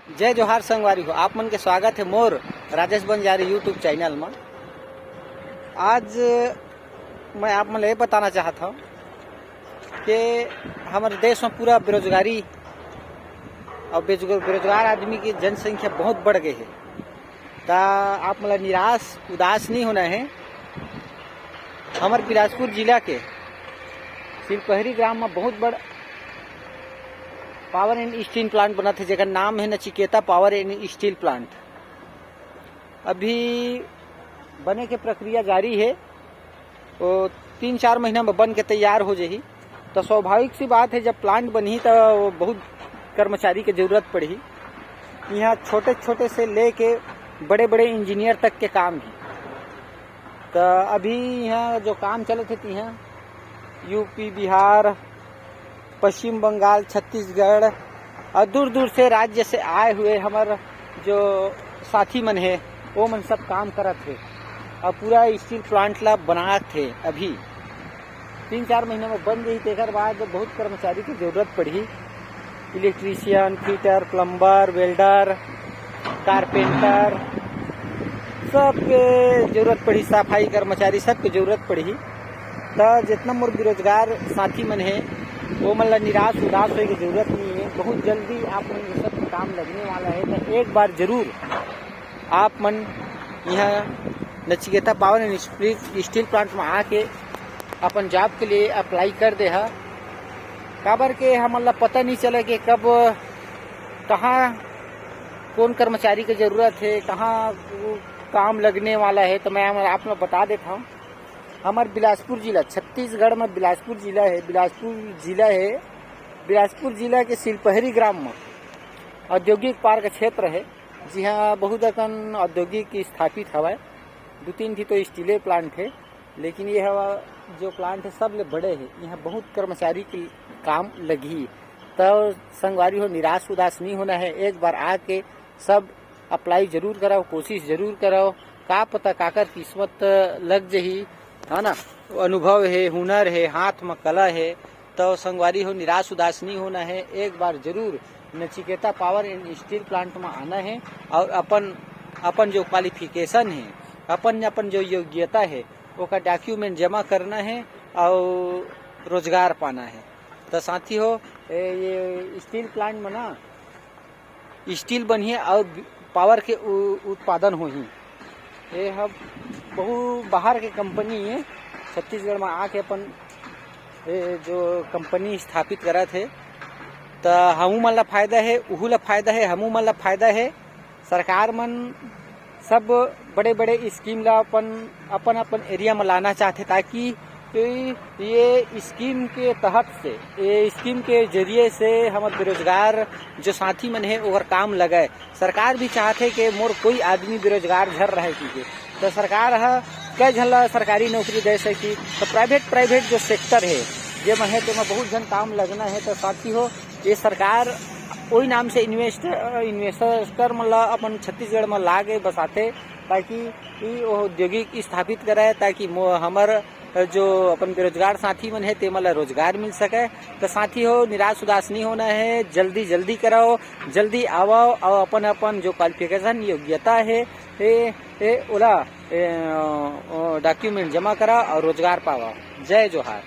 जय जोहार संगवारी हो। आप मन के स्वागत है मोर राजेश बंजारी यूट्यूब चैनल में। आज मैं आप मन ये बताना चाहता हूँ कि हमारे देश में पूरा बेरोजगारी और बेरोजगार आदमी की जनसंख्या बहुत बढ़ गई है। तो आप मतलब निराश उदास नहीं होना है। हमारे बिलासपुर जिला के सिलपहरी ग्राम में बहुत बड़ा पावर एंड स्टील प्लांट बना थे, जेका नाम है Nachiketa power and steel plant. अभी बने के प्रक्रिया जारी है, तो 3-4 महीना में बन के तैयार हो जाही। तो स्वाभाविक सी बात है, जब प्लांट बनी तो बहुत कर्मचारी की जरूरत पड़ी। यहाँ छोटे छोटे से लेके बड़े बड़े इंजीनियर तक के काम है। तो अभी यहाँ जो काम चले थे, यहाँ यूपी, बिहार, पश्चिम बंगाल, छत्तीसगढ़ और दूर दूर से राज्य से आए हुए हमारे जो साथी मन है वो मन सब काम करत थे और पूरा स्टील प्लांट ला बना थे। अभी 3-4 महीने में बन गई। तेकर बाद बहुत कर्मचारी की जरूरत पड़ी। Electrician, fitter, plumber, welder, carpenter सबके जरूरत पड़ी। सफाई कर्मचारी सबके जरूरत पड़ी। तो जितना मोर बेरोजगार साथी मन है वो मतलब निराश उदास होने की जरूरत नहीं है। बहुत जल्दी आप मन ये सब काम लगने वाला है। तो एक बार जरूर आप मन यहाँ Nachiketa power and steel plant में आके अपन जॉब के लिए अप्लाई कर दे है। काबर के हमला पता नहीं चला कि कब कहाँ कौन कर्मचारी की जरूरत है, कहाँ काम लगने वाला है। तो मैं आप लोग बता देता हूँ। हमारे बिलासपुर जिला, छत्तीसगढ़ में बिलासपुर जिला है। बिलासपुर जिला के सिलपहरी ग्राम में औद्योगिक पार्क क्षेत्र है। जी हाँ, बहुत अकन औद्योगिक स्थापित हवा। 2-3 थी तो स्टीले प्लांट है, लेकिन ये हवा जो प्लांट है सब ले बड़े है। यहाँ बहुत कर्मचारी की काम लगी। तो संगवारी हो, निराश उदास नहीं होना है। एक बार आके सब अप्लाई जरूर कराओ, कोशिश जरूर कराओ। का पता काकर किस्मत लग जही, है ना। अनुभव है, हुनर है, हाथ में कला है। तो संगवारी हो, निराश उदास नहीं होना है। एक बार जरूर Nachiketa power and steel plant में आना है और अपन जो क्वालिफिकेशन है, अपन जो योग्यता है वो का डॉक्यूमेंट जमा करना है और रोजगार पाना है। तो साथी हो, ये स्टील प्लांट में ना स्टील बनिए और पावर के उत्पादन हो ही। ये हम बहुत बाहर के कंपनी है, छत्तीसगढ़ में आके अपन जो कंपनी स्थापित करा थे। तो हमू मन ला फायदा है, उहू ला फायदा है, हमू मन ला फायदा है। सरकार मन सब बड़े बड़े स्कीम ला अपन एरिया में लाना चाहते, ताकि ये स्कीम के तहत से, ये स्कीम के जरिए से हमारे बेरोजगार जो साथी मन है ओकर काम लगाए। सरकार भी चाहते कि मोर कोई आदमी बेरोजगार झर रहे कीजिए। तो सरकार है कई झन सरकारी नौकरी दे सकी। तो प्राइवेट जो सेक्टर है ये में है, तो बहुत जन काम लगना है। तो साथी हो, ये सरकार वही नाम से इन्वेस्टर मतलब अपन छत्तीसगढ़ में ला के बसाते, ताकि औद्योगिक स्थापित कराए, ताकि हमार जो अपन बेरोजगार साथी मन है ते मतलब रोजगार मिल सके। तो साथी हो, निराश उदास नहीं होना है। जल्दी कराओ, जल्दी आओ और अपन जो क्वालिफिकेशन योग्यता है ओला डॉक्यूमेंट जमा करा और रोजगार पावा। जय जोहार।